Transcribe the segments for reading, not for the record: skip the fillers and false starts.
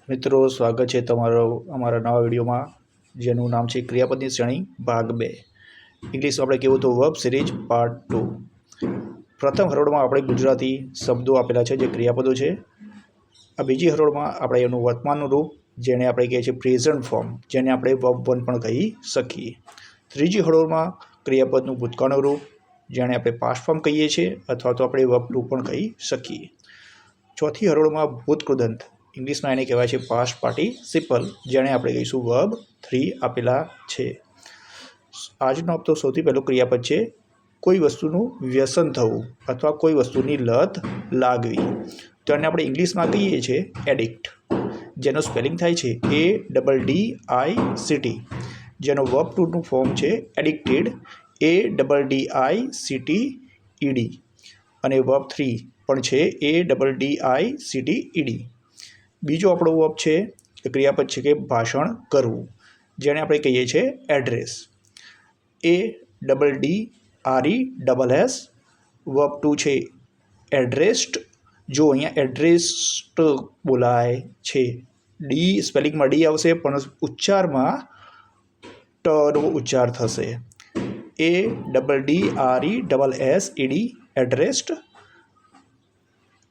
મિત્રો, સ્વાગત છે તમારો અમારા નવા વિડીયોમાં, જેનું નામ છે ક્રિયાપદની શ્રેણી ભાગ 2. ઇંગ્લિશ આપણે કેવું તો વર્બ સિરીઝ પાર્ટ 2. પ્રથમ હરોળમાં આપણે ગુજરાતી શબ્દો આપેલા છે જે ક્રિયાપદો છે. આ બીજી હરોળમાં આપણે એનું વર્તમાનનું રૂપ, જેને આપણે કહીએ છીએ પ્રેઝન્ટ ફોર્મ, જેને આપણે વર્બ 1 પણ કહી શકીએ. ત્રીજી હરોળમાં ક્રિયાપદનું ભૂતકાળનું રૂપ, જેને આપણે પાસ્ટ ફોર્મ કહીએ છીએ, અથવા તો આપણે વર્બ 2 પણ કહી શકીએ. ચોથી હરોળમાં ભૂતકૃદંત, ઇંગ્લિશમાં એને કહેવાય છે પાસ્ટ પાર્ટિસિપલ, જેને આપણે કહીશું વર્બ 3 આપેલા છે. આજનો હપ્તો સૌથી પહેલો ક્રિયાપદ છે કોઈ વસ્તુનું વ્યસન થવું અથવા કોઈ વસ્તુની લત લાગવી. તો એને આપણે ઇંગ્લિશમાં કહીએ છીએ એડિક્ટ, જેનો સ્પેલિંગ થાય છે ADDICT, જેનો વર્બ 2નું ફોર્મ છે એડિક્ટેડ, ADDICTED, અને વર્બ 3 પણ છે ADDICTED. બીજો આપણો વર્બ છે ક્રિયાપદ છે કે ભાષણ કરવું, જેને આપણે કહીએ છીએ એડ્રેસ, ADDRESS. વર્બ 2 છે એડ્રેસ્ડ. જો અહીંયા એડ્રેસ્ડ બોલાય છે, ડી સ્પેલિંગમાં ડી આવશે પણ ઉચ્ચારમાં ટનો ઉચ્ચાર થશે, ADDRESSED, એડ્રેસ્ડ,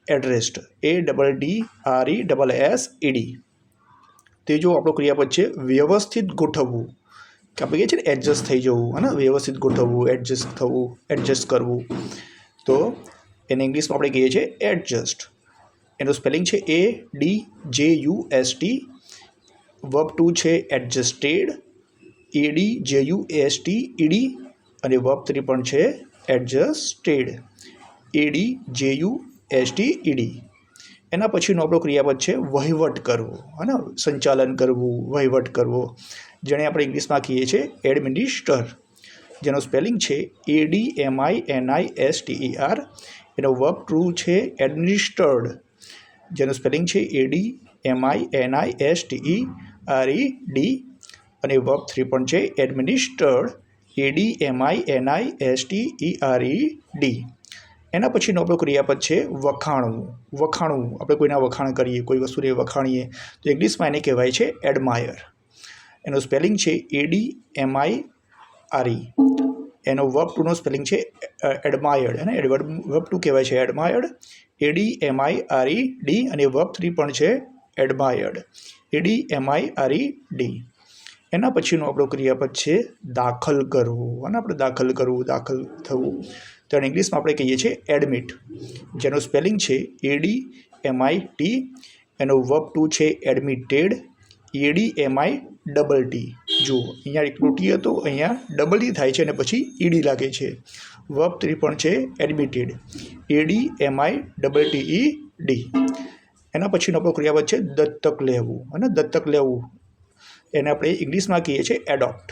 એડ્રેસ્ડ, ADDRESSED. ત્રીજો આપણો ક્રિયાપદ છે વ્યવસ્થિત ગોઠવવું, કે આપણે કહીએ છીએ ને એડજસ્ટ થઈ જવું, અને વ્યવસ્થિત ગોઠવવું, એડજસ્ટ થવું, એડજસ્ટ કરવું. તો એને ઇંગ્લિશમાં આપણે કહીએ છીએ એડજસ્ટ. એનું સ્પેલિંગ છે ADJUST. વર્બ 2 છે એડજસ્ટેડ, ADJUSTED, અને વર્બ 3 પણ છે એડજસ્ટેડ, ADJUSTED. એના પછીનો આપણો ક્રિયાપદ છે વહીવટ કરવો, અને સંચાલન કરવું, વહીવટ કરવો, જેને આપણે ઇંગ્લિશમાં કહીએ છીએ એડમિનિસ્ટર, જેનો સ્પેલિંગ છે ADMINISTER. એનો વર્બ 2 છે એડમિનિસ્ટર્ડ, જેનું સ્પેલિંગ છે ADMINISTERED, અને વર્બ 3 પણ છે એડમિનિસ્ટર્ડ, ADMINISTERED. એના પછીનો આપણો ક્રિયાપદ છે વખાણવું. વખાણવું, આપણે કોઈના વખાણ કરીએ, કોઈ વસ્તુને વખાણીએ, તો ઇંગ્લિશમાં એને કહેવાય છે એડમાયર. એનું સ્પેલિંગ છે ADMIRE. એનો વર્બ 2નો સ્પેલિંગ છે એડમાયર્ડ, અને વર્બ 2 કહેવાય છે એડમાયર્ડ, ADMIRED, અને વર્બ 3 પણ છે એડમાયર્ડ, ADMIRED. એના પછીનો આપણો ક્રિયાપદ છે દાખલ કરવું, અને આપણે દાખલ કરવું, દાખલ થવું, તો એને ઇંગ્લિશમાં આપણે કહીએ છીએ એડમિટ, જેનો સ્પેલિંગ છે ADMIT. એનો વર્બ 2 છે એડમિટેડ, ADMITT. જુઓ, અહીંયા એકલો ટી હતો, અહીંયા ડબલ ઈ થાય છે અને પછી ED લાગે છે. વર્બ 3 પણ છે એડમિટેડ, ADMITTED. એના પછીનો આપણો ક્રિયાપદ છે દત્તક લેવું, અને દત્તક લેવું એને આપણે ઇંગ્લિશમાં કહીએ છીએ એડોપ્ટ,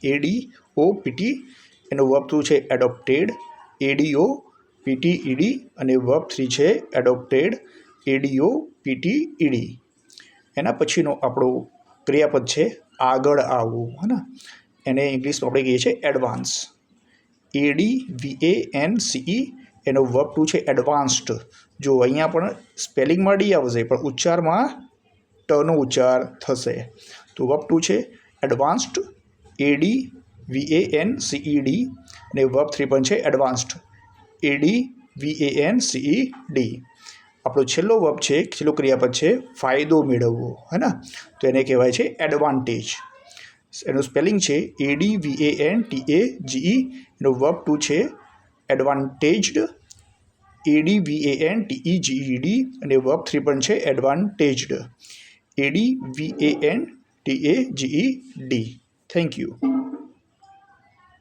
ADOPT. એનો વર્બ 2 છે એડોપ્ટેડ, ADOPTED, અને વર્બ 3 છે એડોપ્ટેડ, ADOPTED. એના પછીનો આપણો ક્રિયાપદ છે આગળ આવવું, હે. એને ઇંગ્લિશમાં આપણે કહીએ છીએ એડવાન્સ, ADVANCE. એનો વર્બ 2 છે એડવાન્સ્ડ. જો અહીંયા પણ સ્પેલિંગમાં ડી આવશે પણ ઉચ્ચારમાં ટનો ઉચ્ચાર થશે. તો વર્બ 2 છે એડવાન્સ્ડ, ADVANCED, અને વર્બ 3 પણ છે એડવાન્સ્ડ, ADVANCED. આપણો છેલ્લો વર્બ છે, છેલ્લો ક્રિયાપદ છે ફાયદો મેળવવો, હે ને. તો એને કહેવાય છે એડવાન્ટેજ. એનું સ્પેલિંગ છે ADVANTAGE. એનો વર્બ 2 છે એડવાન્ટેજ્ડ, ADVANTEGED, અને વર્બ 3 પણ છે એડવાન્ટેજ્ડ, ADVANTAGED. Thank you.